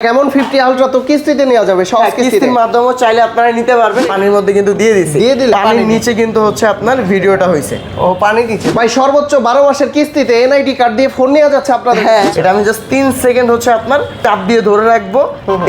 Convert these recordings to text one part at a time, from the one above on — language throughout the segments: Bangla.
কেমন 50 আলট্রা তো কিস্তিতে নেওয়া যাবে, সব কিস্তির মাধ্যমে চাইলে আপনারা নিতে পারবেন। পানির মধ্যে কিন্তু দিয়ে দিলে পানির নিচে কিন্তু হচ্ছে আপনার ভিডিওটা হইছে। ও পানি দিচ্ছে ভাই, সর্বোচ্চ 12 মাসের কিস্তিতে এনআইডি কার্ড দিয়ে ফোন নেওয়া যাচ্ছে আপনাদের। হ্যাঁ, এটা আমি জাস্ট 3 সেকেন্ড হচ্ছে আপনার চাপ দিয়ে ধরে রাখবো,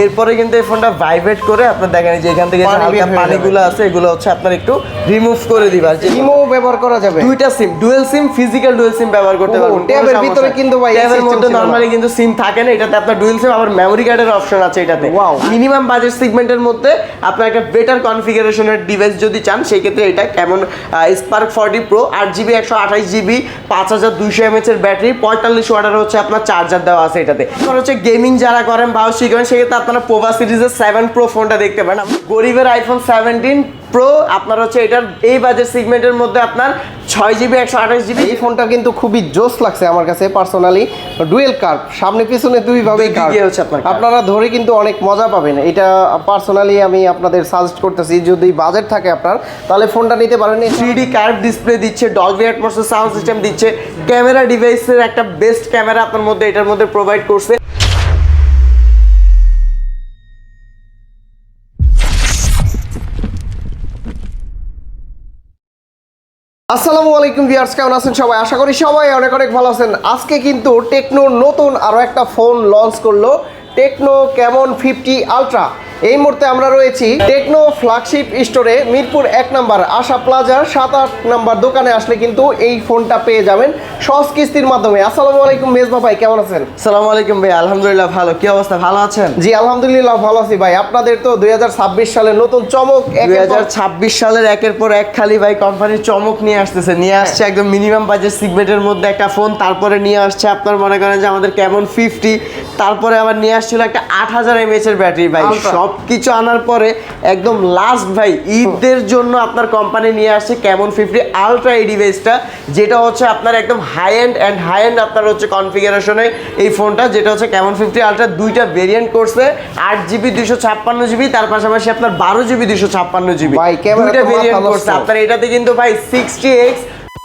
এরপরে কিন্তু এই ফোনটা ভাইব্রেট করে আপনার দেখেন যে এখান থেকে হালকা পানিগুলো আছে এগুলো হচ্ছে আপনার একটু রিমুভ করে দিবা। ইমো ব্যবহার করা যাবে, দুইটা সিম, dual SIM, physical dual SIM ব্যবহার করতে পারবেন। ট্যাবের ভিতরে কিন্তু ভাই ট্যাবের মধ্যে নরমালি কিন্তু সিম থাকে না, এটাতে আপনার ডুয়াল সিম আবার মেমরি কার্ডের অপশন আছে এটাতে। মিনিমাম বাজেট সেগমেন্টের মধ্যে আপনার একটা বেটার কনফিগারেশনের ডিভাইস যদি চান সেই ক্ষেত্রে এটা কেমন spark 40 pro 8GB 128GB 5200 mAh এর ব্যাটারি 45 ওয়াটের হচ্ছে আপনার চার্জার দেওয়া আছে এটাতে। আর হচ্ছে গেমিং যারা করেন বা শিখেন সেক্ষেত্রে আপনারা পোভা সিরিজের 7 প্রো ফোনটা দেখতে পারেন। গরিবের আইফোন 17 প্রো আপনার হচ্ছে এটার এই বাজেট সেগমেন্টের মধ্যে আপনার 6GB 128GB। এই ফোনটা কিন্তু খুবই জোস লাগছে আমার কাছে পার্সোনালি। ডুয়েল কার্ভ, সামনে পিছনে দুইভাবে আপনারা ধরে কিন্তু অনেক মজা পাবেন। এটা পার্সোনালি আমি আপনাদের সাজেস্ট করতেছি, যদি বাজেট থাকে আপনার তাহলে ফোনটা নিতে পারেন। 3D কার্ভ ডিসপ্লে দিচ্ছে, ডলবি অ্যাটমস সাউন্ড সিস্টেম দিচ্ছে, ক্যামেরা ডিভাইসের একটা বেস্ট ক্যামেরা আপনার মধ্যে এটার মধ্যে প্রোভাইড করছে। আসসালামু আলাইকুম ভিউয়ার্স, কেমন আছেন সবাই? আশা করি সবাই অনেক অনেক ভালো আছেন। আজকে কিন্তু টেকনো নতুন আরও একটা ফোন লঞ্চ করলো, টেকনো ক্যামন 50 আলট্রা। এই মুহূর্তে আমরা রয়েছি টেকনো ফ্ল্যাগশিপ স্টোরে, মিরপুর 1 নম্বর আশা প্লাজার 7-8 নম্বর দোকানে আসলে কিন্তু এই ফোনটা পেয়ে যাবেন সহজ কিস্তির মাধ্যমে। আসসালামু আলাইকুম মেজবা ভাই, কেমন আছেন? আসসালামু আলাইকুম ভাই, আলহামদুলিল্লাহ ভালো। কি অবস্থা, ভালো আছেন? জি আলহামদুলিল্লাহ ভালো আছি ভাই। আপনাদের তো 2026 সালের নতুন চমক, 2026 সালের একের পর এক খালি ভাই কোম্পানির চমক নিয়ে আসছে একদম মিনিমাম বাজেট সেগমেন্টের মধ্যে একটা ফোন, তারপরে নিয়ে আসছে আপনার মনে করেন যে আমাদের কেমন 50, তারপরে আবার নিয়ে আসছিল একটা 8000 mAh এর ব্যাটারি ভাই। সব কিছু আনার পরে একদম লাস্ট ভাই ঈদের জন্য আপনার কোম্পানি নিয়ে আসছে কেমন 50 আলট্রা এই ডিভাইসটা, যেটা হচ্ছে আপনার একদম হাই এন্ড আপনার হচ্ছে কনফিগারেশনে এই ফোনটা, যেটা হচ্ছে কেমন 50 আলট্রা। দুইটা ভেরিয়েন্ট করছে, 8GB 256GB, তার পাশাপাশি আপনার 12GB 256GB, দুইটা ভেরিয়েন্ট করছে আপনার। এটাতে কিন্তু ভাই 60x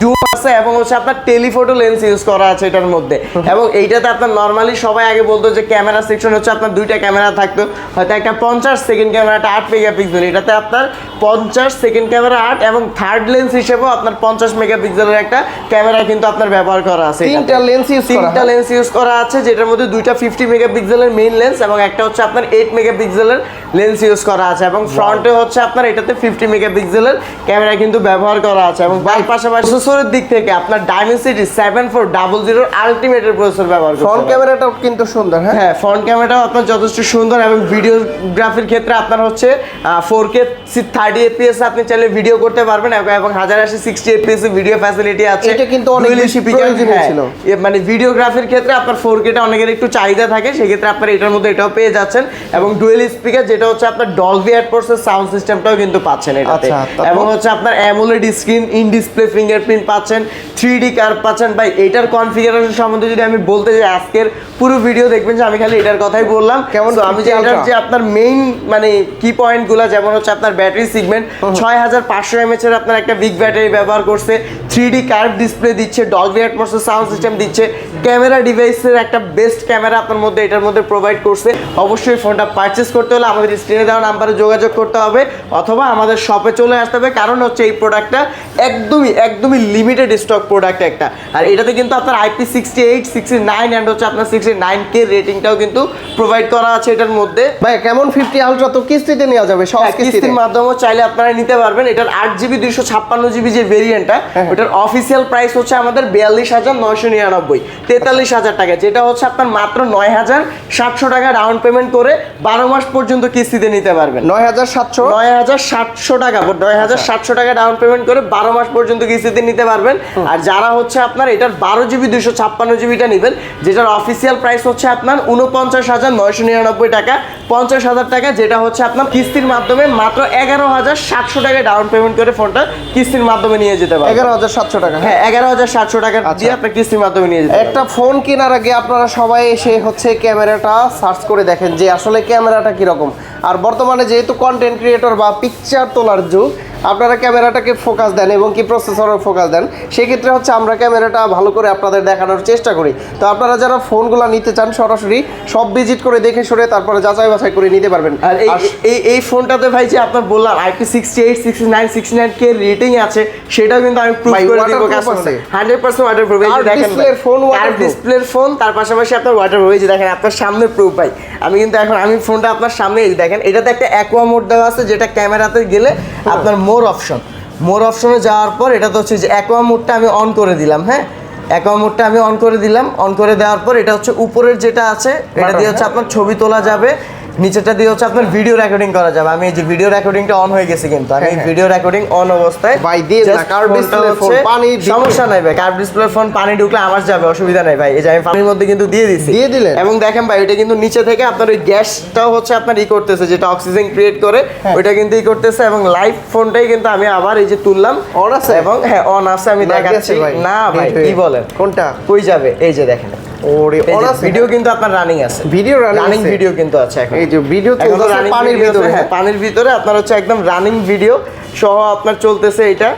জুম আছে এবং হচ্ছে আপনার টেলিফোটো লেন্স ইউজ করা আছে এটার মধ্যে। এবং এইটাতে আপনার নর্মালি সবাই আগে বলতো যে ক্যামেরা সেকশন হচ্ছে আপনার দুইটা ক্যামেরা থাকতো, হয়তো একটা 50 সেকেন্ড ক্যামেরাটা 8 মেগাপিক্সেল, এটাতে আপনার 50 সেকেন্ড ক্যামেরা 8 এবং থার্ড লেন্স হিসেবেও আপনার 50 মেগাপিক্সেলের একটা ক্যামেরা কিন্তু আপনার ব্যবহার করা আছে। তিনটা লেন্স ইউজ করা আছে, যেটার মধ্যে দুইটা 50 মেগাপিক্সেলের মেইন লেন্স এবং একটা হচ্ছে আপনার 8 মেগাপিক্সেলের লেন্স ইউজ করা আছে। এবং ফ্রন্টে হচ্ছে আপনার এটাতে 50 মেগাপিক্সেলের ক্যামেরা কিন্তু ব্যবহার করা আছে। এবং পাশাপাশি প্রসেসরের দিক থেকে আপনার ডাইমেনসিটি 7400 আলটিমেটের প্রসেসর ব্যবহার করছে। ফ্রন্ট ক্যামেরাটাও কিন্তু সুন্দর। হ্যাঁ, ফ্রন্ট ক্যামেরাটাও আপনার যথেষ্ট সুন্দর এবং ভিডিওগ্রাফির ক্ষেত্রে আপনার হচ্ছে 4K 30 fps আপনি চাইলে ভিডিও করতে পারবেন এবং 1080 60 fps ভিডিও ফ্যাসিলিটি আছে। এটা কিন্তু অনেক বেশি প্রয়োজনীয় ছিল, মানে ভিডিওগ্রাফির ক্ষেত্রে আপনার 4K টা অনেকের একটু চাহিদা থাকে, সেক্ষেত্রে আপনার এটার মধ্যে এটাও পেয়ে যাচ্ছেন। এবং ডুয়েল স্পিকার, যেটা হচ্ছে আপনার ডলবি অ্যাটমস সাউন্ড সিস্টেমটাও কিন্তু পাচ্ছেন এটাতে। এবং হচ্ছে আপনার AMOLED screen, in display fingerprint পাচ্ছেন, 3D কার্ভ পাচ্ছেন ভাই। এটার কনফিগারেশন সম্বন্ধে যদি আমি বলতে যাই, আজকের পুরো ভিডিও দেখবেন যে আমি খালি এটার কথাই বললাম। কেমন আমি যে এটার যে আপনার মেইন মানে কি পয়েন্টগুলো, যেমন হচ্ছে আপনার ব্যাটারি সেগমেন্ট 6500 mAh এর আপনার একটা বিগ ব্যাটারি ব্যবহার করছে, 3D কার্ভ ডিসপ্লে দিচ্ছে, ডলবি অ্যাটমস সাউন্ড সিস্টেম দিচ্ছে, ক্যামেরা ডিভাইসের একটা বেস্ট ক্যামেরা আপনার মধ্যে এটার মধ্যে প্রোভাইড করছে। অবশ্যই ফোনটা পারচেজ করতে হলে আমাদের স্ক্রিনে দেওয়া নাম্বারে যোগাযোগ করতে হবে অথবা আমাদের শপে চলে আসতে হবে, কারণ হচ্ছে এই প্রোডাক্টটা একদমই লিমিটেড স্টক প্রোডাক্ট একটা। আর এটাতে কিন্তু আপনার IP68 69 এন্ড হচ্ছে আপনার 69K রেটিংটাও কিন্তু প্রোভাইড করা আছে এটার মধ্যে। ভাই কেমন 50 আলট্রা তো কিস্তিতে নেওয়া যাবে, সব কিস্তির মাধ্যমে চাইলে আপনারা নিতে পারবেন। এটার 8GB 256GB যে ভেরিয়েন্টটা, ওটার অফিসিয়াল প্রাইস হচ্ছে আমাদের 42999 43000 টাকা, যেটা হচ্ছে আপনার মাত্র 9700 টাকা ডাউন পেমেন্ট করে 12 মাস পর্যন্ত কিস্তিতে নিতে পারবেন। 9700 টাকা 9700 টাকা ডাউন পেমেন্ট করে 12 মাস পর্যন্ত কিস্তিতে নিতে পারবেন। আর যারা হচ্ছে আপনার এটার 12GB 256GBটা নেবেন, যেটার অফিসিয়াল প্রাইস হচ্ছে আপনার 49,999 টাকা, 50,000 টাকা, যেটা হচ্ছে আপনার কিস্তির মাধ্যমে মাত্র 11,700 টাকা ডাউন পেমেন্ট করে ফোনটা কিস্তির মাধ্যমে নিয়ে যেতে পারবেন। 11,700 টাকা? হ্যাঁ, 11,700 টাকা দিয়ে আপনি কিস্তির মাধ্যমে নিয়ে যেতে। একটা ফোন কেনার আগে আপনারা সবাই এসে হচ্ছে ক্যামেরাটা সার্চ করে দেখেন যে আসলে ক্যামেরাটা কিরকম। আর বর্তমানে যেহেতু কন্টেন্ট ক্রিয়েটর বা পিকচার তোলার যুগ, আপনারা ক্যামেরাটাকে ফোকাস দেন এবং কি প্রসেসরের ফোকাস দেন, সেক্ষেত্রে হচ্ছে আমরা ক্যামেরাটা ভালো করে আপনাদের দেখানোর চেষ্টা করি। তো আপনারা যারা ফোনগুলো নিতে চান সরাসরি সব ভিজিট করে দেখে শুনে তারপরে যাচাই বাছাই করে নিতে পারবেন। আর এই ফোনটাতে ভাই যে আপনার বললাম IP68 69 69K রেটিং আছে, সেটাও কিন্তু আমি প্রুভ করে দিব কাস্টমারকে 100% ওয়াটারপ্রুফ। এই যে দেখেন ডিসপ্লের ফোন ডিসপ্লের ফোন, তার পাশাপাশি আপনার ওয়াটারপ্রুফ। এই যে দেখেন আপনার সামনে প্রুফ ভাই, আমি কিন্তু এখন ফোনটা আপনার সামনে, এই যে দেখেন এটাতে একটা অ্যাকোয়া মোড দেওয়া আছে, যেটা ক্যামেরাতে গেলে আপনার মোর অপশনে যাওয়ার পর এটা তো হচ্ছে যে অ্যাকোয়া মোডটা আমি অন করে দিলাম। হ্যাঁ, অ্যাকোয়া মোডটা আমি অন করে দিলাম। অন করে দেওয়ার পর এটা হচ্ছে উপরের যেটা আছে এটা দিয়ে হচ্ছে আপনার ছবি তোলা যাবে, নিচেটা দিয়ে হচ্ছে আপনার ভিডিও রেকর্ডিং করা যাবে। আমি এই যে ভিডিও রেকর্ডিংটা অন হয়ে গেছে, কিন্তু আমি ভিডিও রেকর্ডিং অন অবস্থায় ভাই দিয়ে না কার্ভ ডিসপ্লে ফোন পানি সমস্যা নাই ভাই, কার্ভ ডিসপ্লে ফোন পানি ঢুকলে আমার যাবে, অসুবিধা নাই ভাই। এই যে আমি পানির মধ্যে কিন্তু দিয়ে দিলেন। এবং দেখেন ভাই এটা কিন্তু নিচে থেকে আপনার ওই গ্যাসটাও হচ্ছে আপনার করতেছে, যেটা অক্সিজেন ক্রিয়েট করে ওইটা কিন্তু করতেছে। এবং লাইভ ফোনটাই কিন্তু আমি আবার এই যে তুললাম, অন আছে এবং হ্যাঁ অন আছে, আমি দেখাচ্ছি। না ভাই কি বলেন, কোনটা কই যাবে? এই যে দেখেন ওরে অন আছে, ভিডিও কিন্তু আপনার রানিং আছে, ভিডিও রানিং ভিডিও কিন্তু আছে এখন। এই যে ভিডিও চলতেছে পানির ভিতরে, হ্যাঁ পানির ভিতরে আপনার হচ্ছে একদম রানিং ভিডিও সহ আপনার চলতেছে এটা।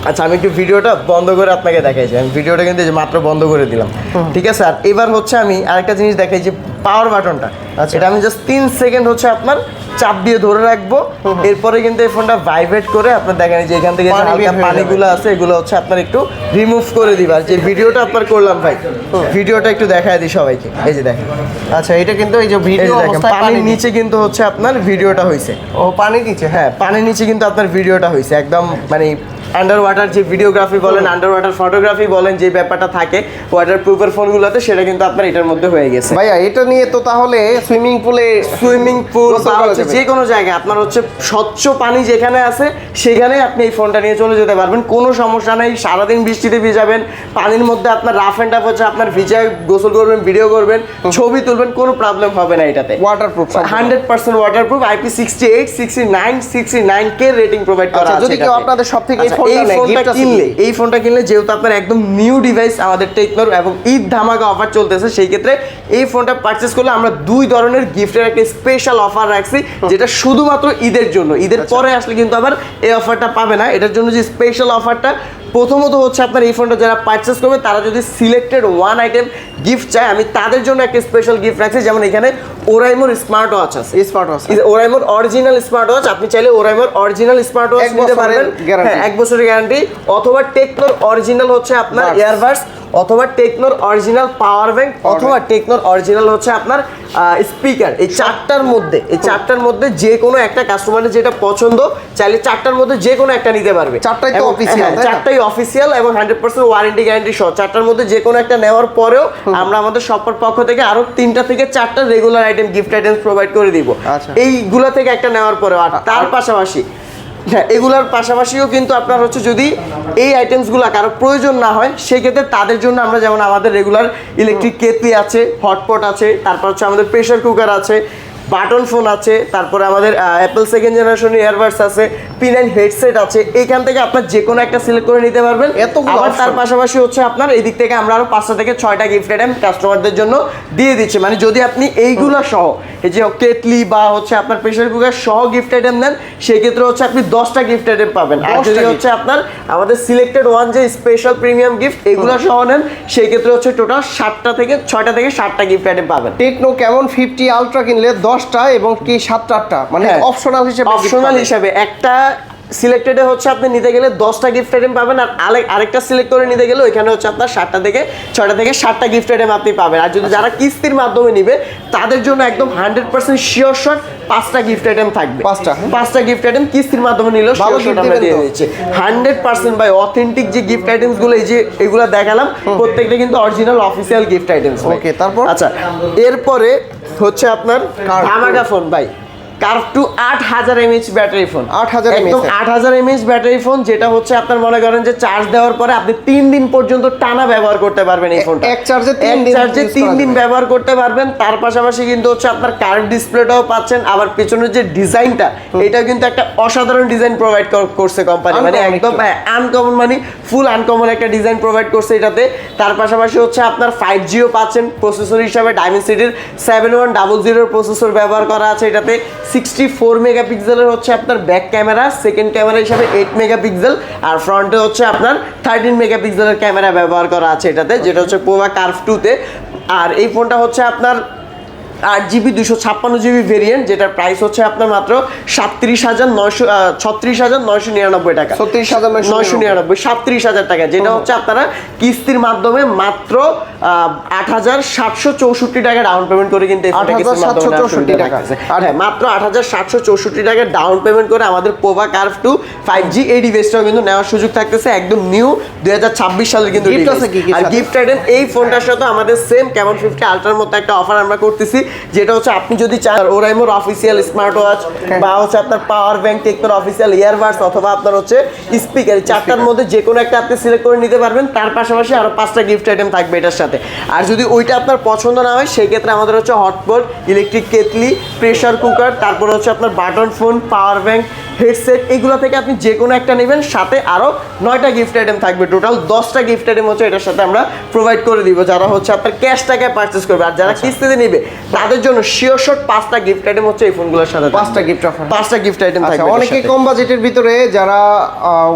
আচ্ছা আমি একটু ভিডিওটা বন্ধ করে আপনাকে দেখাই, যে আমি ভিডিওটা কিন্তু মাত্র বন্ধ করে দিলাম, ঠিক আছে। আর এবার হচ্ছে আমি আরেকটা জিনিস দেখাই, যে পাওয়ার বাটনটা, এটা আমি জাস্ট 3 সেকেন্ড হচ্ছে আপনার চাপ দিয়ে ধরে রাখবো, এরপরে কিন্তু এই ফোনটা ভাইব্রেট করে আপনার দেখেন যে এখান থেকে যে হালকা পানিগুলো আছে এগুলো হচ্ছে আপনার একটু রিমুভ করে দিবা। যে ভিডিওটা আপনার করলাম ভাই, ভিডিওটা একটু দেখায় দিই সবাইকে। এই যে দেখেন, আচ্ছা এটা কিন্তু এই যে ভিডিও অবস্থায় পানির নিচে কিন্তু হচ্ছে আপনার ভিডিওটা হয়েছে। ও পানির নিচে, হ্যাঁ পানির নিচে কিন্তু আপনার ভিডিওটা হয়েছে একদম, মানে আন্ডার ওয়াটার যে ভিডিওগ্রাফি বলেন, আন্ডার ওয়াটার ফটোগ্রাফি বলেন, যে ব্যাপারটা থাকে ওয়াটার প্রুফের ফোনগুলোতে, সেটা কিন্তু আপনার এটার মধ্যে হয়ে গেছে। ভাইয়া এটা নিয়ে তো তাহলে সুইমিং পুল বা হচ্ছে যে কোনো জায়গায় আপনার হচ্ছে স্বচ্ছ পানি যেখানে আছে সেখানে আপনি এই ফোনটা নিয়ে চলে যেতে পারবেন, কোনো সমস্যা নেই। সারাদিন বৃষ্টিতে ভিজাবেন, পানির মধ্যে আপনার রাফ অ্যান্ড টাফ হচ্ছে আপনার ভিজায় গোসল করবেন, ভিডিও করবেন, ছবি তুলবেন, কোনো প্রবলেম হবে না এটাতে। Waterproof 100% waterproof, IP68 69 69K rating provide করা আছে। যদি কেউ আপনাদের সব থেকে এই ফোনটা কিনলে যেহেতু আপনার একদম নিউ ডিভাইস আমাদের টেকনোর, এবং ঈদ ধামাকা অফার চলতেছে, সেই ক্ষেত্রে এই ফোনটা পারচেস করলে আমরা 2 ধরনের গিফটের একটা স্পেশাল অফার রাখছি, যেটা শুধুমাত্র ঈদের জন্য। ঈদের পরে আসলে কিন্তু আবার এই অফারটা পাবে না। এটার জন্য যে স্পেশাল অফারটা, প্রথমত হচ্ছে আপনার এই ফোনটা যারা পারচেস করবে তারা যদি সিলেক্টেড 1 আইটেম গিফট চায়, আমি তাদের জন্য একটা স্পেশাল গিফট রাখছি। যেমন এখানে ওরাইমোর স্মার্ট ওয়াচ আছে, ওরাইমোর অরিজিনাল স্মার্ট ওয়াচ, আপনি চাইলে ওরাইমোর অরিজিনাল স্মার্ট ওয়াচ নিতে পারবেন, 1 বছরের গ্যারান্টি, অথবা টেকনোর অরিজিনাল হচ্ছে আপনার ইয়ারবাডস, অথবা টেকনোর অরিজিনাল পাওয়ার ব্যাংক, অথবা টেকনোর অরিজিনাল হচ্ছে আপনার স্পিকার। এই চারটার মধ্যে যে কোনো একটা কাস্টমারের যেটা পছন্দ, চাইলে 4টার মধ্যে যে কোনো একটা নিতে পারবে। 4টাই তো অফিসিয়াল, 4টাই অফিসিয়াল এবং 100% ওয়ারেন্টি গ্যারান্টি সহ। 4টার মধ্যে যে কোনো একটা নেওয়ার পরেও আমরা আমাদের শপের পক্ষ থেকে আরো 3টা থেকে 4টা regular item, gift item provide করে দিব এইগুলা থেকে একটা নেওয়ার পরেও। আর তার পাশাপাশি হ্যাঁ এগুলার পাশাপাশিও কিন্তু আপনার হচ্ছে যদি এই আইটেমসগুলো কারো প্রয়োজন না হয়, সেক্ষেত্রে তাদের জন্য আমরা যেমন আমাদের রেগুলার ইলেকট্রিক কেটলি আছে, হটপট আছে, তারপর হচ্ছে আমাদের প্রেসার কুকার আছে, বাটন ফোন আছে, তারপরে আমাদের অ্যাপল সেকেন্ড জেনারেশন ইয়ারবাডস আছে, P9 হেডসেট আছে। এইখান থেকে আপনার যে কোনো একটা সিলেক্ট করে নিতে পারবেন। আবার তার পাশাপাশি হচ্ছে আপনার এই দিক থেকে আমরা আরো 5টা থেকে 6টা গিফট আইটেম কাস্টমারদের জন্য দিয়ে দিচ্ছি। মানে যদি আপনি এইগুলো সহ, এই যে কেটলি বা হচ্ছে আপনার প্রেসার কুকার সহ গিফট আইটেম নেন, সেই ক্ষেত্রে হচ্ছে আপনি 10টা গিফট আইটেম পাবেন। আর যদি হচ্ছে আপনার আমাদের সিলেক্টেড 1 যে স্পেশাল প্রিমিয়াম গিফট এগুলো সহ নেন, সেই ক্ষেত্রে হচ্ছে টোটাল 6টা থেকে 7টা গিফট আইটেম পাবেন। টেকনো কেমন 50 আলট্রা কিনলে 10টা এবং কি 7টা মানে অপশনাল হিসেবে একটা সিলেক্টেডে হচ্ছে আপনি নিতে গেলে 10টা গিফট আইটেম পাবেন, আর আরেকটা সিলেক্ট করে নিতে গেলে ওইখানে হচ্ছে আপনার 6টা থেকে 7টা গিফট আইটেম আপনি পাবেন। আর যদি যারা কিস্তির মাধ্যমে নিবে তাদের জন্য একদম 100% শিওর শট 5টা গিফট আইটেম থাকবে। 5টা গিফট আইটেম কিস্তির মাধ্যমে নিলেও শিওর শট আমরা দিয়ে দিচ্ছি 100% বাই অথেন্টিক। যে গিফট আইটেমস গুলো এই যে এগুলো দেখালাম প্রত্যেকটা কিন্তু original official gift items. Okay তারপর আচ্ছা এরপরে হচ্ছে আপনার ধামাকা ফোন ভাই, curve two 8000 mAh battery phone, 8000 mAh battery phone, যেটা হচ্ছে আপনার মনে করেন যে চার্জ দেওয়ার পরে আপনি 3 দিন পর্যন্ত টানা ব্যবহার করতে পারবেন এই ফোনটা। এক চার্জে 3 দিন ব্যবহার করতে পারবেন। তার পাশাপাশি কিন্তু হচ্ছে আপনার কার্ভ ডিসপ্লেটাও পাচ্ছেন, আবার পেছনের যে ডিজাইনটা এটাও কিন্তু একটা অসাধারণ ডিজাইন প্রোভাইড করছে কোম্পানি, মানে একদম আনকমন, মানে ফুল আনকমন একটা ডিজাইন প্রোভাইড করছে এটাতে। তার পাশাপাশি হচ্ছে আপনার 5Gও পাচ্ছেন, প্রসেসর হিসাবে ডায়মেনসিটির 7100 প্রসেসর ব্যবহার করা আছে এটাতে, 64 মেগাপিক্সেলের হচ্ছে আপনার ব্যাক ক্যামেরা, সেকেন্ড ক্যামেরা হিসাবে 8 মেগাপিক্সেল, আর ফ্রন্টে হচ্ছে আপনার 13 মেগাপিক্সেলের ক্যামেরা ব্যবহার করা আছে এটাতে, যেটা হচ্ছে পোভা কার্ভ 2-তে। আর এই ফোনটা হচ্ছে আপনার 8GB 256GB ভেরিয়েন্ট, যেটার প্রাইস হচ্ছে আপনার মাত্র 36,999 টাকা। 36,999 37,000 টাকা, যেটা হচ্ছে আপনারা কিস্তির মাধ্যমে মাত্র 8,764 টাকা ডাউন পেমেন্ট করে কিন্তু 8,764 টাকা। আর হ্যাঁ, মাত্র 8,764 টাকা ডাউন পেমেন্ট করে আমাদের পোভা কার্ভ 2 5G এই ডিভাইসটাও কিন্তু নেওয়ার সুযোগ থাকতেছে, একদম নিউ 2026 সালের কিন্তু Gift আছে কি কি আর সাথে? গিফট আইটেম এই ফোনটার সাথে আমাদের সেম Camon 50 আলট্রার মতো একটা অফার আমরা করতেছি, যেটা হচ্ছে আপনি যদি চান ওরাইমোর অফিসিয়াল স্মার্ট ওয়াচ বা হচ্ছে আপনার পাওয়ার ব্যাংক, টেকনোর অফিসিয়াল ইয়ারবাডস অথবা আপনার হচ্ছে স্পিকার, চারটার মধ্যে যে কোনো একটা আপনি সিলেক্ট করে নিতে পারবেন। তার পাশাপাশি আরো 5টা গিফট আইটেম থাকবে এটার সাথে। আর যদি ওইটা আপনার পছন্দ না হয় সেই ক্ষেত্রে আমাদের হচ্ছে hotpot, electric kettle, pressure cooker, তারপর হচ্ছে আপনার button phone, power bank, headset, এগুলো থেকে আপনি যে কোনো একটা নেবেন, সাথে আরো 9টা গিফট আইটেম থাকবে। টোটাল 10টা গিফট আইটেম হচ্ছে এটার সাথে আমরা প্রোভাইড করে দিব, যারা হচ্ছে আপনার ক্যাশ টাকায় পারচেজ করবে। আর যারা কিস্তিতে নেবে তাদের জন্য শিওর শট 5টা গিফট আইটেম হচ্ছে এই ফোনগুলোর সাথে 5টা গিফট অফার। 5টা গিফট আইটেম আচ্ছা, থাকবে। অনেকে কম বাজেটের ভিতরে যারা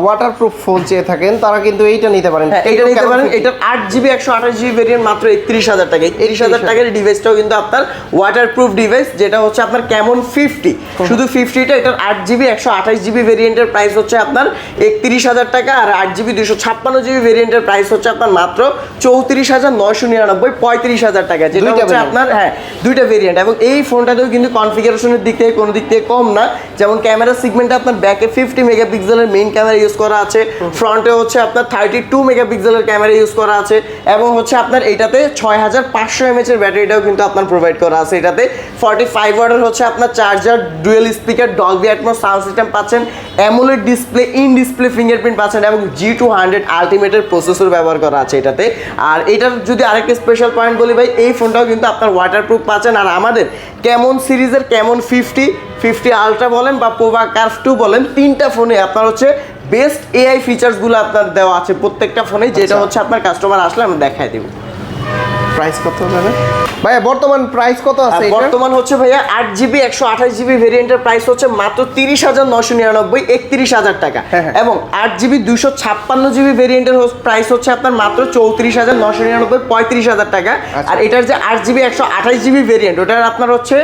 ওয়াটারপ্রুফ ফোন চেয়ে থাকেন তারা কিন্তু এইটা নিতে পারেন। হ্যাঁ, এটা নিতে পারেন। এটার 8GB 128GB ভেরিয়েন্ট মাত্র 31,000 টাকা। 31,000 টাকার ডিভাইসটাও কিন্তু আপনার ওয়াটারপ্রুফ ডিভাইস, যেটা হচ্ছে আপনার Camon 50। শুধু 50টা, এটার 8GB 128GB ভেরিয়েন্টের প্রাইস হচ্ছে আপনার 31,000 টাকা, আর 8GB 256GB ভেরিয়েন্টের প্রাইস হচ্ছে আপনার মাত্র 34,999, 35,000 টাকা, যেটা দুইটা হচ্ছে variant। আপনার হ্যাঁ দুইটা ভেরিয়েন্ট। এবং এই ফোনটাতেও কিন্তু কনফিগারেশনের দিক থেকে কোনো দিক থেকে কম না। যেমন ক্যামেরা সিগমেন্টে আপনার ব্যাকে 50 মেগাপিক্সেলের মেইন ক্যামেরা ইউজ করা আছে, ফ্রন্টে হচ্ছে আপনার 32 মেগাপিক্সেলের ক্যামেরা ইউজ করা আছে, এবং হচ্ছে আপনার এটাতে 6500 mAh এর ব্যাটারিটাও কিন্তু আপনার প্রোভাইড করা আছে। এটাতে 45 ওয়াটের হচ্ছে আপনার charger, dual speaker, Dolby Atmos sound system পাচ্ছেন, AMOLED display, in display fingerprint পাচ্ছেন, এবং G200 আলটিমেটের প্রসেসর ব্যবহার করা আছে এটাতে। আর এটার যদি আরেকটা স্পেশাল পয়েন্ট বলি ভাই, এই ফোনটাও কিন্তু আপনার ওয়াটারপ্রুফ পাচ্ছেন। আর আমাদের Camon সিরিজের Camon 50 আলট্রা বলেন বা পোভা কার্ভ 2 বলেন, 3টা ফোনে আপনার হচ্ছে বেস্ট এআই ফিচার্সগুলো আপনার দেওয়া আছে প্রত্যেকটা ফোনে, যেটা হচ্ছে আপনার কাস্টমার আসলে আমরা দেখাই দেব। প্রাইস কত হবে ভাইয়া? বর্তমান প্রাইস কত আছে এটা? বর্তমান হচ্ছে ভাইয়া 8GB 128GB ভেরিয়েন্টের প্রাইস হচ্ছে মাত্র 30,999, 31,000 টাকা। এবং 8GB 256GB ভেরিয়েন্টের প্রাইস হচ্ছে আপনার মাত্র 34,999, 35,000 টাকা। আর এটার যে 8GB 128GB ভেরিয়েন্ট, ওটার আপনার হচ্ছে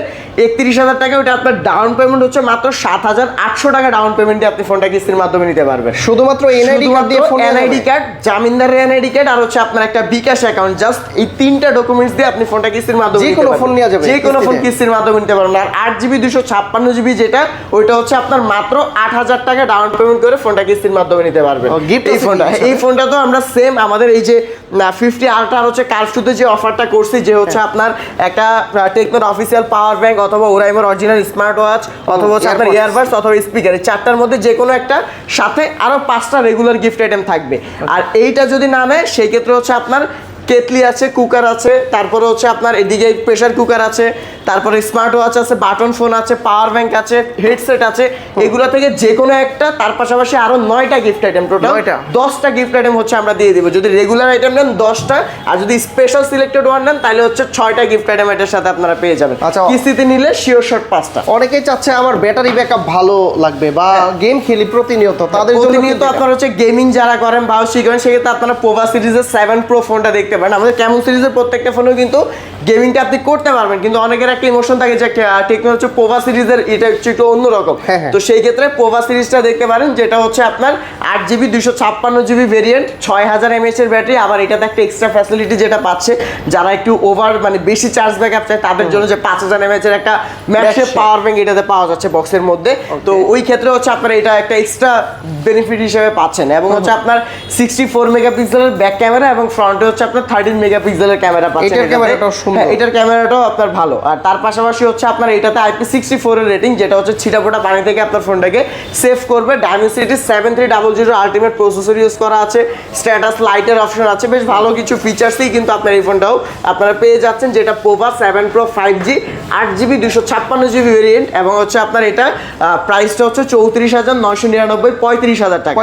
31,000 টাকা। ওটা আপনার ডাউন পেমেন্ট হচ্ছে মাত্র 7,800 টাকা ডাউন পেমেন্টে আপনি ফোনটা কিস্তির মাধ্যমে নিতে পারবেন। শুধুমাত্র এনআইডি কার্ড দিয়ে ফোন, এনআইডি কার্ড, জামিনদারের এনআইডি কার্ড, আর হচ্ছে আপনার একটা বিকাশ অ্যাকাউন্ট, জাস্ট এই 3টা ডকুমেন্টস দিয়ে আপনি ফোনটা কিস্তির মাধ্যমে যে কোনো ফোন নেওয়া যাবে, যে কোনো ফোন কিস্তির মাধ্যমে নিতে পারবেন। আর 8GB 256GB যেটা, ওইটা হচ্ছে আপনার মাত্র 8,000 টাকা ডাউন পেমেন্ট করে ফোনটা কিস্তির মাধ্যমে নিতে পারবেন। এই ফোনটা তো আমরা সেম আমাদের এই যে 50 আলট্রা হচ্ছে কার্ভ 2 তে যে অফারটা করছি, যে হচ্ছে আপনার একটা টেকনোর অফিসিয়াল পাওয়ার ব্যাংক অথবা ওরাইমোর অরিজিনাল স্মার্ট ওয়াচ অথবা হচ্ছে আপনার ইয়ারবাডস অথবা স্পিকার, এই 4টার মধ্যে যে কোনো একটা, সাথে আরো 5টা রেগুলার গিফট আইটেম থাকবে। আর এইটা যদি না নেয় সেই ক্ষেত্রে হচ্ছে আপনার কেটলি আছে, কুকার আছে, তারপরে হচ্ছে আপনার এদিকে প্রেসার কুকার আছে, তারপরে স্মার্ট ওয়াচ আছে, বাটন ফোন আছে, পাওয়ার ব্যাংক আছে, হেডসেট আছে, এগুলো থেকে যে কোনো একটা, তার পাশাপাশি আরো 9টা গিফট আইটেম, টোটাল 10টা গিফট আইটেম হচ্ছে আমরা দিয়ে দিব। যদি রেগুলার আইটেম নেন 10টা, আর যদি স্পেশাল সিলেক্টেড ওয়ান নেন তাহলে হচ্ছে 6টা গিফট আইটেম এটার সাথে আপনারা পেয়ে যাবেন। আচ্ছা, কিস্তিতে নিলে শিওর শট 5টা। অনেকেই চাচ্ছে আমার ব্যাটারি ব্যাকআপ ভালো লাগবে বা গেম খেলি প্রতিনিয়ত, তাদের জন্য প্রতিনিয়ত আপনারা হচ্ছে গেমিং যারা করেন বা শিখেন, সেক্ষেত্রে আপনারা পোভা সিরিজের 7 Pro ফোনটা দেখতে পারেন। আমাদের Camon সিরিজের প্রত্যেকটা ফোনেও কিন্তু গেমিংটা আপনি করতে পারবেন, কিন্তু অনেকের একটা ইমোশন থাকে যে টেকনো হচ্ছে পোভা সিরিজের এটা হচ্ছে একটু অন্যরকম। তো সেই ক্ষেত্রে পোভা সিরিজটা দেখতে পারেন, যেটা হচ্ছে আপনার 8GB 256GB ভেরিয়েন্ট, 6000 mAh এর ব্যাটারি। আবার এটাতে একটা এক্সট্রা ফ্যাসিলিটি যেটা পাচ্ছে, যারা একটু ওভার মানে বেশি চার্জ ব্যাকআপ চায় তাদের জন্য, যে 5000 mAh এর একটা ম্যাগসেফ পাওয়ার ব্যাংক এটাতে পাওয়া যাচ্ছে বক্সের মধ্যে। তো ওই ক্ষেত্রে হচ্ছে আপনার এটা একটা এক্সট্রা বেনিফিট হিসেবে পাচ্ছেন। এবং হচ্ছে আপনার 64 মেগাপিক্সেলের ব্যাক ক্যামেরা এবং ফ্রন্টে হচ্ছে আপনার 13 মেগাপিক্সেলের ক্যামেরা পাচ্ছেন। এটার ক্যামেরাটাও সুন্দর, এটার ক্যামেরাটাও আপনার ভালো। আর তার পাশাপাশি হচ্ছে আপনার এটাতে IP64 এর রেটিং, যেটা হচ্ছে ছিটাফোটা পানি থেকে আপনার ফোনটাকে সেভ করবে। Dimensity 7300 আলটিমেট প্রসেসর ইউজ করা আছে, স্ট্যাটাস লাইটের অপশন আছে, বেশ ভালো কিছু ফিচার্সই কিন্তু আপনার এই ফোনটাও আপনারা পেয়ে যাচ্ছেন, যেটা Pova 7 Pro 5G 8GB 256GB variant. এবং হচ্ছে আপনার এটা প্রাইসটা হচ্ছে 34,999, 35,000 টাকা,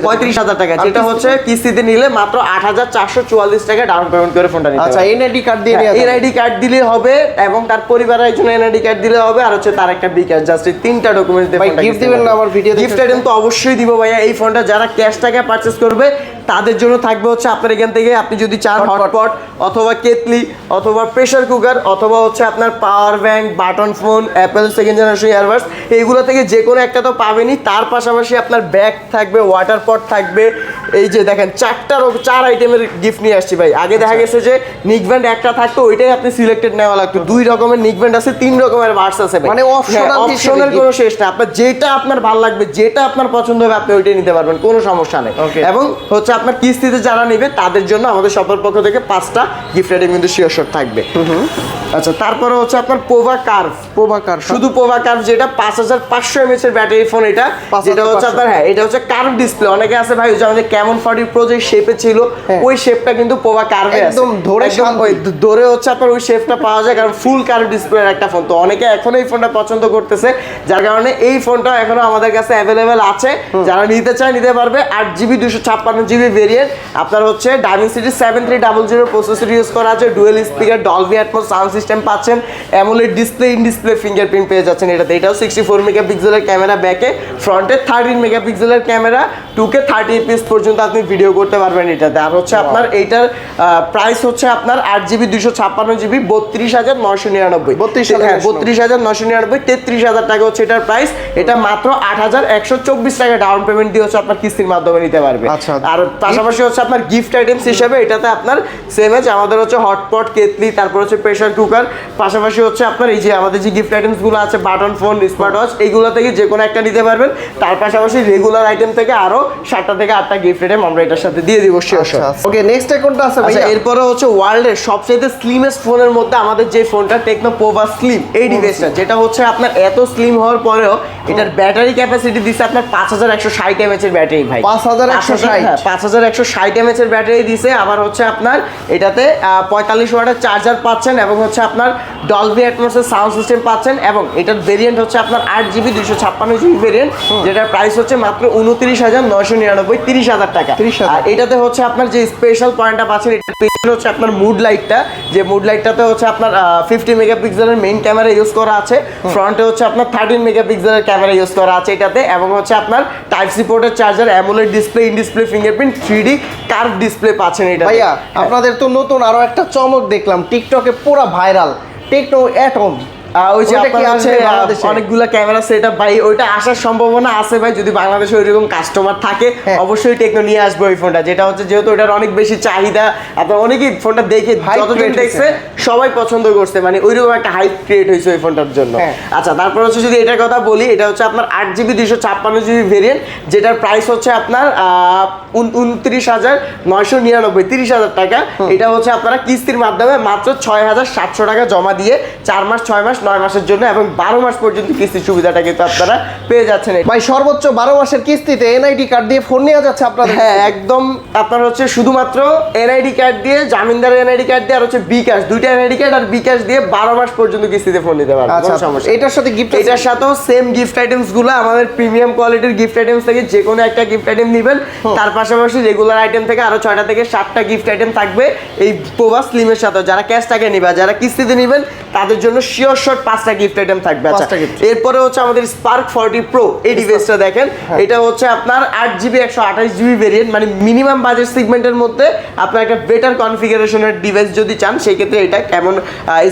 35,000 টাকা, যেটা হচ্ছে কিস্তিতে নিলে মাত্র 8,444 টাকা ডাউন পেমেন্ট করে ফোনটা নিতে আচ্ছা, পারবেন। এনআইডি কার্ড দিয়ে নিয়ে এনআইডি কার্ড দিলে হবে এবং তার পরিবারের একজন এনআইডি কার্ড দিলে হবে, আর হচ্ছে তার একটা বিকাশ, জাস্ট এই 3টা ডকুমেন্টস দিয়ে ভাই ফোনটা গিফট দিবেন না আমার ভিডিও গিফট আইটেম তো অবশ্যই দিব ভাইয়া। এই ফোনটা যারা ক্যাশ টাকা পারচেজ করবে তাদের জন্য থাকবে হচ্ছে আপনার এখান থেকে আপনি যদি চান হটপট অথবা কেটলি অথবা প্রেসার কুকার অথবা হচ্ছে আপনার power bank, button phone, Apple second generation earbuds, এইগুলো থেকে যে কোনো একটা তো পাবেনই। তার পাশাপাশি আপনার ব্যাগ থাকবে, ওয়াটার পট থাকবে। এই যে দেখেন 4 আইটেমের গিফট নিয়ে আসছি ভাই। আগে দেখা গেছে যে নিক ব্যান্ড একটা থাকতো, ওইটাই আপনি সিলেক্টেড নেওয়া লাগতো। 2 রকমের নিক ব্যান্ড আছে, 3 রকমের বাডস আছে ভাই। মানে অপশনাল কোনো শেষ না, আপনার যেটা আপনার ভালো লাগবে, যেটা আপনার পছন্দ হবে আপনি ওইটাই নিতে পারবেন, কোনো সমস্যা নেই। এবং হচ্ছে আপনার কিস্তিতে যারা নেবে তাদের জন্য আমাদের শপের পক্ষ থেকে 5টা গিফট আইটেম কিন্তু শিওর থাকবে। আচ্ছা, তারপরে হচ্ছে আপনার পোভা কার্ভ। শুধু পোভা কার্ভ, যেটা 5500 mAh এর ব্যাটারি ফোন, এটা যেটা হচ্ছে আপনার এটা হচ্ছে কার্ভ ডিসপ্লে। অনেকে আছে ভাই ওই যে আমাদের কেমন 40 প্রো যে শেপে ছিল, ওই শেপটা কিন্তু পোভা কার্ভে আছে। একদম ধরে হচ্ছে আপনার ওই শেপটা পাওয়া যায়, কারণ ফুল কার্ভ ডিসপ্লের একটা ফোন। তো অনেকে এখন এই ফোনটা পছন্দ করতেছে, যার কারণে এই ফোনটা এখনো আমাদের কাছে অ্যাভেলেবেল আছে। যারা নিতে চায় নিতে পারবে। 8GB 256GB ভেরিয়েন্ট, আপনার হচ্ছে ডায়মেনসিটি 7300 প্রসেসর ইউজ করা আছে, dual speaker, Dolby Atmos sound system পাচ্ছেন, AMOLED display, in display fingerprint পেয়ে যাচ্ছেন এটাতে। এটাও 64 মেগাপিক্সেলের ক্যামেরা ব্যাকে, ফ্রন্টে 13 মেগাপিক্সেলের ক্যামেরা, 2K 30 fps পর্যন্ত আপনি ভিডিও করতে পারবেন এটাতে। আর হচ্ছে আপনার এইটার প্রাইস হচ্ছে আপনার 8GB 256GB 32,999, 32,999, 33,000 টাকা হচ্ছে এটার প্রাইস। এটা মাত্র 8,124 টাকা ডাউন পেমেন্ট দিয়ে হচ্ছে আপনার কিস্তির মাধ্যমে নিতে পারবে। আর পাশাপাশি হচ্ছে আপনার গিফট আইটেমস হিসেবে এটাতে আপনার সেম এজ আমাদের হচ্ছে হটপট, কেটলি, তারপর হচ্ছে প্রেসার কুকার, পাশাপাশি হচ্ছে আপনার এই যে আমাদের যে গিফট আইটেমস গুলো আছে বাটন ফোন, স্মার্ট ওয়াচ, এইগুলো থেকে যে কোনো একটা নিতে পারবেন। তার পাশাপাশি রেগুলার আইটেম থেকে আরো 7টা থেকে 8টা গিফট আইটেম আমরা এটার সাথে দিয়ে দিব শিওর। ওকে, নেক্সট কোনটা আছে ভাই? এরপরে হচ্ছে ওয়ার্ল্ডের সবচেয়ে স্লিমেস্ট ফোনের মধ্যে আমাদের যে ফোনটা টেকনো পোভা স্লিম, এই ডিভাইসটা, যেটা হচ্ছে আপনার এত স্লিম হওয়ার পরেও এটার ব্যাটারি ক্যাপাসিটি দিচ্ছে আপনার 5160 mAh এর ব্যাটারি ভাই। 5160 mAh এর ব্যাটারি দিছে। আবার হচ্ছে আপনার এটাতে 45 ওয়াটের চার্জার পাচ্ছেন এবং হচ্ছে আপনার ডলবি অ্যাটমসের সাউন্ড সিস্টেম পাচ্ছেন। এবং এটার ভেরিয়েন্ট হচ্ছে আপনার 8GB 256GB ভেরিয়েন্ট, যেটার প্রাইস হচ্ছে মাত্র 29,999, 30,000 টাকা। আর এটাতে হচ্ছে আপনার যে স্পেশাল পয়েন্টটা পাচ্ছেন, এটা পেছনে হচ্ছে আপনার মুড লাইটটা, যে মুড লাইটটাতে হচ্ছে আপনার 50 মেগাপিক্সেলের মেইন ক্যামেরা ইউজ করা আছে, ফ্রন্টে হচ্ছে আপনার 13 মেগাপিক্সেলের ক্যামেরা ইউজ করা আছে এটাতে, এবং হচ্ছে আপনার টাইপ সি পোর্টের charger, AMOLED display, in display fingerprint, 3D curve display পাচ্ছেন এটা। ভাইয়া আপনাদের তো নতুন আরো একটা চমক দেখলাম, টিকটকে পুরো ভাইরাল, টেকনো অ্যাটম। ওই যে অনেকগুলো ক্যামেরা সেটআপ ভাই, ওইটা আসার সম্ভাবনা আছে ভাই। যদি বাংলাদেশে ওইরকম কাস্টমার থাকে অবশ্যই টেকনো নিয়ে আসবে ওই ফোনটা, যেটা হচ্ছে যেহেতু ওটার অনেক বেশি চাহিদা, আপনার অনেকেই ফোনটা দেখে যতদিন দেখছে সবাই পছন্দ করছে, মানে ওইরকম একটা হাইপ ক্রিয়েট হয়েছে ওই ফোনটার জন্য। আচ্ছা, তারপর হচ্ছে যদি এটার কথা বলি, এটা হচ্ছে আপনার 8GB 256GB ভেরিয়েন্ট, যেটার প্রাইস হচ্ছে আপনার 29,999, 30,000 টাকা। এটা হচ্ছে আপনারা কিস্তির মাধ্যমে মাত্র 6,700 টাকা জমা দিয়ে 4 মাস, 6 মাস, 9 মাসের জন্য এবং 12 মাস পর্যন্ত কিস্তির সুবিধাটা কিন্তু আপনারা পেয়ে যাচ্ছেন। ভাই সর্বোচ্চ 12 মাসের কিস্তিতে এনআইডি কার্ড দিয়ে ফোন নেওয়া যাচ্ছে আপনাদের? হ্যাঁ, একদম। আপনার হচ্ছে শুধুমাত্র এনআইডি কার্ড দিয়ে, জামিনদার এনআইডি কার্ড দিয়ে আর হচ্ছে বিকাশ, 2টা এনআইডি কার্ড আর বিকাশ দিয়ে 12 মাস পর্যন্ত কিস্তিতে ফোন নিতে পারবেন। আচ্ছা, এটার সাথে গিফট, এটার সাথেও সেম গিফট আইটেমস গুলো আমাদের প্রিমিয়াম কোয়ালিটির গিফট আইটেমস থেকে যে কোনো একটা গিফট আইটেম নেবেন। তার পাশাপাশি রেগুলার আইটেম থেকে আরো 6টা থেকে 7টা গিফট আইটেম থাকবে এই পোভা স্লিমের সাথে। যারা ক্যাশ টাকা নিবে, যারা কিস্তিতে নেবেন তাদের জন্য শিওর 5টা গিফট আইটেম থাকবে। আচ্ছা, এরপরে হচ্ছে আমাদের স্পার্ক 40 প্রো, এই ডিভাইসটা দেখেন। এটা হচ্ছে আপনার 8GB 128GB ভেরিয়েন্ট, মানে মিনিমাম বাজেট সেগমেন্টের মধ্যে আপনার একটা বেটার কনফিগারেশনের ডিভাইস যদি চান, সেই ক্ষেত্রে এটা কেমন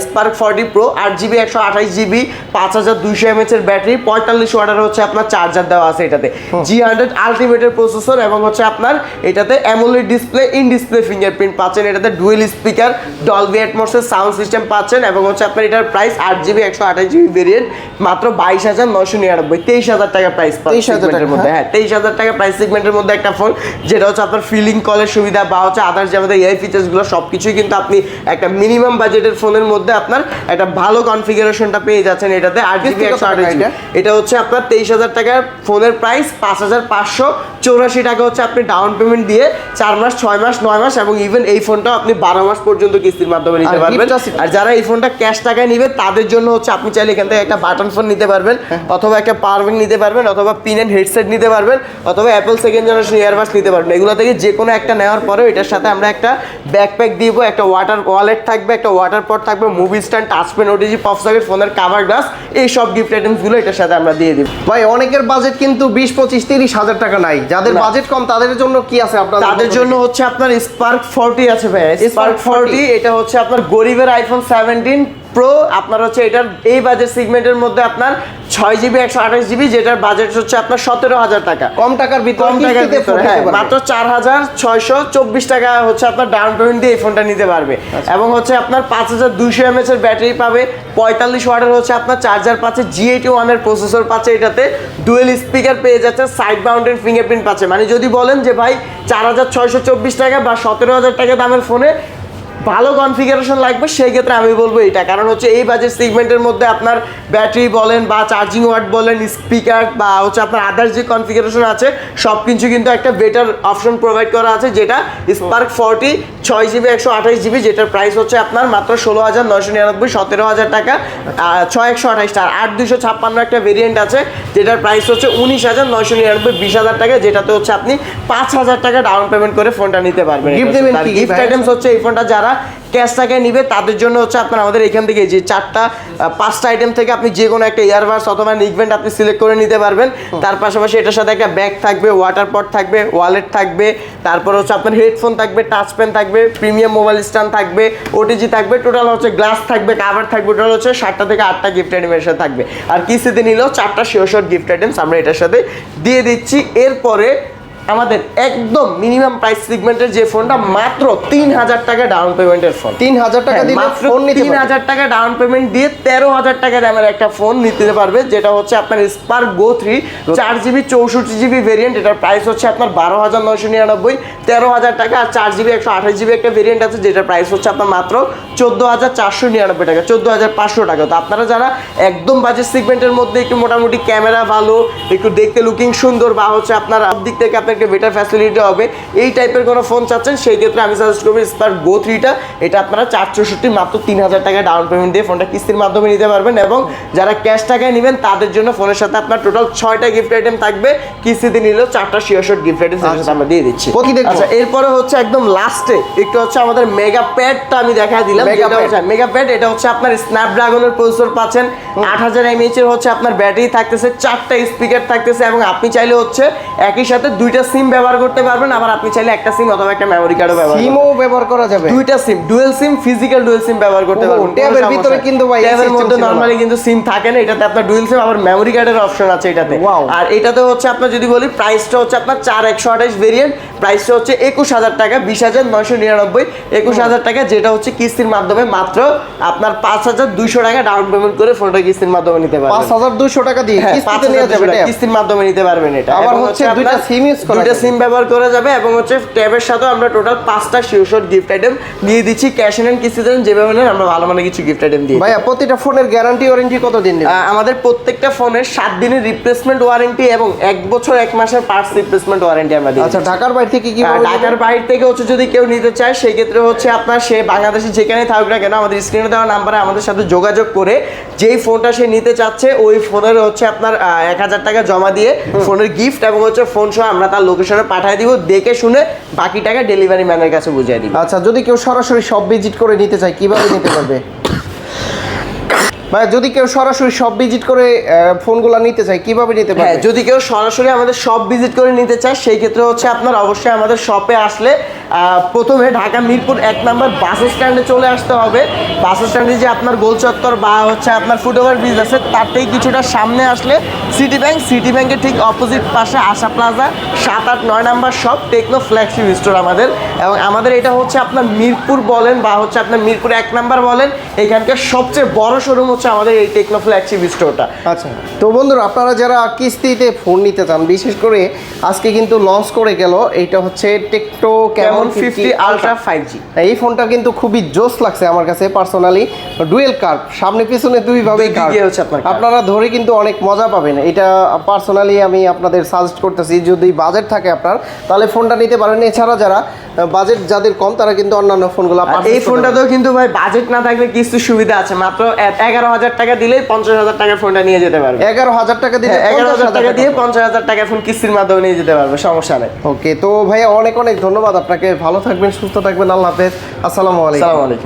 spark 40 pro, 8GB 128GB, 5200 mAh এর ব্যাটারি, 45 ওয়াটের হচ্ছে আপনার চার্জার দেওয়া আছে এটাতে, G100 আলটিমেটের প্রসেসর, এবং হচ্ছে আপনার এটাতে AMOLED display, in display fingerprint পাচ্ছেন, এটাতে ডুয়েল স্পিকার, ডলবি অ্যাটমসের সাউন্ড সিস্টেম পাচ্ছেন, এবং হচ্ছে আপনার এটার প্রাইস 8GB 128GB ভেরিয়েন্ট মাত্র 22,999, 23,000 টাকা প্রাইস সেগমেন্টের মধ্যে। হ্যাঁ, 23,000 টাকা প্রাইস সেগমেন্টের মধ্যে একটা ফোন, যেটা হচ্ছে আপনার ফিলিং কলের সুবিধা বা হচ্ছে আদার্স যে আমাদের এআই ফিচার্সগুলো সবকিছুই কিন্তু আপনি একটা মিনিমাম বাজেটের ফোনের মধ্যে আপনার একটা ভালো কনফিগারেশনটা পেয়ে যাচ্ছেন এটাতে। 8GB 128GB, এটা হচ্ছে আপনার 23,000 টাকার ফোনের প্রাইস, 5,500 84 টাকা হচ্ছে আপনি ডাউন পেমেন্ট দিয়ে 4 মাস 6 মাস 9 মাস এবং ইভেন এই ফোনটাও আপনি 12 মাস পর্যন্ত কিস্তির মাধ্যমে নিতে আর পারবেন। gift আছে? আর যারা এই ফোনটা ক্যাশ টাকায় নিবে তাদের জন্য হচ্ছে আপনি চাইলে এখান থেকে একটা বাটন ফোন নিতে পারবেন, অথবা একটা পাওয়ার ব্যাংক নিতে পারবেন, অথবা পিন এন্ড হেডসেট নিতে পারবেন, অথবা অ্যাপল সেকেন্ড জেনারেশন ইয়ারবাডস নিতে পারবেন। এগুলো থেকে যে কোনো একটা নেওয়ার পরে এটার সাথে আমরা একটা ব্যাকপ্যাক দিব, একটা ওয়াটার ওয়ালেট থাকবে, একটা ওয়াটার পট থাকবে, movie stand, touch pen, OTG, pop socket, ফোনের কাভার গ্লাস, এই সব গিফট আইটেমসগুলো এটার সাথে আমরা দিয়ে দিব। ভাই অনেকের বাজেট কিন্তু 20-25-30 হাজার টাকা নাই, যাদের না। বাজেট কম তাদের জন্য কি আছে আপনাদের? তাদের জন্য হচ্ছে আপনার স্পার্ক 40 আছে ভাই, স্পার্ক 40 এটা হচ্ছে আপনার গরিবের আইফোন 17 প্রো। আপনার হচ্ছে এটার এই বাজেট সেগমেন্টের মধ্যে আপনার 6GB 128GB, যেটার বাজেট হচ্ছে আপনার 17,000 টাকা। কম টাকার ভিতরে কম টাকার কিস্তিতে ভিতরে, ফোন হ্যাঁ, নিতে পারবে। মাত্র 4,624 টাকা হচ্ছে আপনার ডাউন পেমেন্ট দিয়ে এই ফোনটা নিতে পারবে। এবং হচ্ছে আপনার 5200 mAh এর ব্যাটারি পাবে, 45 ওয়াটের হচ্ছে আপনার চার্জার পাচ্ছে, G81 এর প্রসেসর পাচ্ছে, এটাতে ডুয়েল স্পিকার পেয়ে যাচ্ছে, সাইড মাউন্টেড ফিঙ্গারপ্রিন্ট পাচ্ছে। মানে যদি বলেন যে ভাই 4,624 টাকা বা 17,000 টাকা দামের ফোনে ভালো কনফিগারেশন লাগবে, সেই ক্ষেত্রে আমি বলবো এটা। কারণ হচ্ছে এই বাজেট সেগমেন্টের মধ্যে আপনার ব্যাটারি বলেন বা চার্জিং ওয়াট বলেন, স্পিকার বা হচ্ছে আপনার আদার্স যে কনফিগারেশন আছে সব কিছু কিন্তু একটা বেটার অপশন প্রোভাইড করা আছে, যেটা স্পার্ক 40 6GB 128GB, যেটার প্রাইস হচ্ছে আপনার মাত্র 16,999, 17,000 টাকা, 6128 আর 8256 একটা ভেরিয়েন্ট আছে, যেটার প্রাইস হচ্ছে 19,999, 20,000 টাকা, যেটাতে হচ্ছে আপনি 5,000 টাকা ডাউন পেমেন্ট করে ফোনটা নিতে পারবেন। Gift দেবেন কি গিফট ভাই? আইটেমস হচ্ছে এই ফোনটা যারা ক্যাশ টাকায় নিবে তাদের জন্য হচ্ছে আপনার আমাদের এখান থেকে যে 5টা আইটেম থেকে আপনি যে কোনো একটা ইয়ারবাডস অথবা নিকব্যান্ড আপনি সিলেক্ট করে নিতে পারবেন। তার পাশাপাশি এটার সাথে একটা ব্যাগ থাকবে, ওয়াটার পট থাকবে, ওয়ালেট থাকবে, তারপর হচ্ছে আপনার হেডফোন থাকবে, টাচ পেন থাকবে, প্রিমিয়াম মোবাইল স্ট্যান্ড থাকবে, ওটিজি থাকবে, টোটাল হচ্ছে গ্লাস থাকবে, কাভার থাকবে, টোটাল হচ্ছে 7টা থেকে 8টা গিফট আইটেম এর সাথে থাকবে। আর কিস্তিতে নিলেও 4টা শিওর গিফট আইটেমস আমরা এটার সাথে দিয়ে দিচ্ছি। এরপরে আমাদের একদম মিনিমাম প্রাইস সেগমেন্টের যে ফোনটা মাত্র 3,000 টাকা ডাউন পেমেন্টের ফোন, 3,000 টাকা দিলে মাত্র ফোন নিতে পারবে। 3,000 টাকা ডাউন পেমেন্ট দিয়ে 13,000 টাকা দামের একটা ফোন নিতে পারবে, যেটা হচ্ছে আপনার স্পার্ক গো 3 4GB 64GB ভেরিয়েন্ট। এটার প্রাইস হচ্ছে আপনার 12,999, 13,000 টাকা। আর 4GB 128GB একটা ভেরিয়েন্ট আছে, যেটার প্রাইস হচ্ছে আপনার মাত্র 14,499 টাকা, 14,500 টাকা। তো আপনারা যারা একদম বাজেট সেগমেন্টের মধ্যে একটু মোটামুটি ক্যামেরা ভালো, একটু দেখতে লুকিং সুন্দর, বা হচ্ছে আপনার সব দিক থেকে আপনার একটা বেটার ফ্যাসিলিটি হবে, এই টাইপের কোনো ফোন চাচ্ছেন, সেই ক্ষেত্রে আমি সাজেস্ট করবো স্পার্ক গো 3টা। এটা আপনারা 464 মাত্র 3,000 টাকা ডাউন পেমেন্ট দিয়ে ফোনটা কিস্তির মাধ্যমে নিতে পারবেন। এবং যারা ক্যাশ টাকায় নেবেন তাদের জন্য ফোনের সাথে আপনার টোটাল 6টা গিফট আইটেম থাকবে, কিস্তিতে নিলেও 4টা শিওর গিফট আইটেম আমরা দিয়ে দিচ্ছি। কি দেখবো? আচ্ছা, এরপরে হচ্ছে একদম লাস্টে একটু হচ্ছে আমাদের মেগা প্যাডটা আমি দেখা দিলাম। মেগা প্যাড এটা হচ্ছে আপনার স্ন্যাপড্রাগনের প্রসেসর পাচ্ছেন, 8,000 mAh এর হচ্ছে আপনার ব্যাটারি থাকতেছে, 4টা স্পিকার থাকতেছে, এবং আপনি চাইলে হচ্ছে একই সাথে 2টা সিম ব্যবহার করতে পারবেন। আবার আপনি চাইলে একটা সিম অথবা একটা মেমরি কার্ডও ব্যবহার সিমও ব্যবহার করা যাবে, 2টা সিম, dual SIM, physical dual SIM ব্যবহার করতে পারবেন। ট্যাবের ভিতরে কিন্তু ভাই ট্যাবের মধ্যে নরমালি কিন্তু সিম থাকে না, এটাতে আপনার ডুয়াল সিম আবার মেমরি কার্ডের অপশন আছে এটাতে। Wow. আর এটাতে হচ্ছে আপনার যদি বলি প্রাইসটা হচ্ছে আপনার 4,128 ভেরিয়েন্ট, প্রাইসটা হচ্ছে 21,000 টাকা, 20,999, 21,000 টাকা, যেটা হচ্ছে কিস্তির মাধ্যমে মাত্র আপনার 5,200 টাকা ডাউন পেমেন্ট করে ফোনটা কিস্তির মাধ্যমে নিতে পারবেন। 5,200 টাকা দিয়ে হ্যাঁ, কিস্তিতে নেওয়া যাবে, 5,200 কিস্তির মাধ্যমে নিতে পারবেন এটা। আবার এবং হচ্ছে আপনার 2টা সিম ইউজ করা দুইটা যাবে। সিম ব্যবহার করা যাবে, এবং হচ্ছে ট্যাবের সাথেও আমরা টোটাল 5টা শিওর গিফট আইটেম দিয়ে দিচ্ছি। ক্যাশ এন্ড কিস্তিতে যেভাবে নেন আমরা ভালো মানে কিছু গিফট আইটেম দিই। ভাইয়া প্রতিটা ফোনের গ্যারান্টি ওয়ারেন্টি কত দিন নেবে? আমাদের প্রত্যেকটা ফোনের 7 দিনের রিপ্লেসমেন্ট ওয়ারেন্টি এবং 1 বছর 1 মাসের পার্টস রিপ্লেসমেন্ট ওয়ারেন্টি আমরা দিই। আচ্ছা, ঢাকার বাইরে থেকে কি ঢাকার বাইরে থেকে হচ্ছে যদি কেউ নিতে চায়, সেই ক্ষেত্রে হচ্ছে আপনার সে বাংলাদেশে যেখানে থাকুক না কেন আমাদের স্ক্রিনে দেওয়া নাম্বারে আমাদের সাথে যোগাযোগ করে যেই ফোনটা সে নিতে চাচ্ছে ওই ফোনের হচ্ছে আপনার 1,000 টাকা জমা দিয়ে ফোনের গিফট এবং হচ্ছে ফোন সহ আমরা তার লোকেশনে পাঠিয়ে দিব, দেখে শুনে বাকি টাকা ডেলিভারি ম্যানের কাছে বুঝিয়ে দিব। আচ্ছা, যদি কেউ সরাসরি সব ভিজিট করে নিতে চায় কিভাবে নিতে পারবে? ভাই যদি কেউ সরাসরি সব ভিজিট করে ফোনগুলো নিতে চায় কিভাবে নিতে পারবে? হ্যাঁ, যদি কেউ সরাসরি আমাদের শপ ভিজিট করে নিতে চায় সেই ক্ষেত্রে হচ্ছে আপনার অবশ্যই আমাদের শপে আসলে প্রথমে ঢাকা মিরপুর 1 নম্বর বাস স্ট্যান্ডে চলে আসতে হবে। বাস স্ট্যান্ডে যে আপনার গোল চত্বর বা হচ্ছে আপনার ফুটওভার ব্রিজ আছে তার থেকে কিছুটা সামনে আসলে সিটি ব্যাংকের ঠিক অপোজিট পাশে আশা প্লাজা 7, 8, 9 নম্বর শপ টেকনো ফ্ল্যাগশিপ স্টোর আমাদের। এবং আমাদের এটা হচ্ছে আপনার মিরপুর বলেন বা হচ্ছে আপনার মিরপুর 1 নম্বর বলেন, এখানকার সবচেয়ে বড় শোরুম হচ্ছে আমাদের এই টেকনো ফ্ল্যাগশিপ স্টোরটা। আচ্ছা, তো বন্ধুরা আপনারা যারা কিস্তিতে ফোন নিতে চান, বিশেষ করে আজকে কিন্তু লঞ্চ করে গেল, এইটা হচ্ছে টেকনো ক্যামন 50 আলট্রা 5G। এই ফোনটা কিন্তু খুবই জোস লাগছে আমার কাছে পার্সোনালি। ডুয়েল কার্ভ, সামনে পিছনে দুইভাবে দুই দিকে হচ্ছে আপনার curve। আপনারা ধরে কিন্তু অনেক মজা পাবেন। এটা পার্সোনালি আমি আপনাদের সাজেস্ট করতেছি, যদি বাজেট থাকে আপনার তাহলে ফোনটা নিতে পারেন। এছাড়া যারা বাজেট যাদের কম তারা কিন্তু অন্যান্য ফোনগুলো আর এই ফোনটাতেও কিন্তু ভাই বাজেট না থাকলে কিছু সুবিধা আছে, মাত্র 11,000 টাকা দিলেই 50,000 টাকার ফোনটা নিয়ে যেতে পারবে। 11,000 টাকা দিলে 11,000 টাকা দিয়ে 50,000 টাকা ফোন কিস্তির মাধ্যমে নিয়ে যেতে পারবে, সমস্যা নেই। ওকে, তো ভাইয়া অনেক অনেক ধন্যবাদ আপনাকে। ভালো থাকবেন, সুস্থ থাকবেন, আল্লাহ হাফেজ, আসসালামু আলাইকুম। আসসালামু আলাইকুম।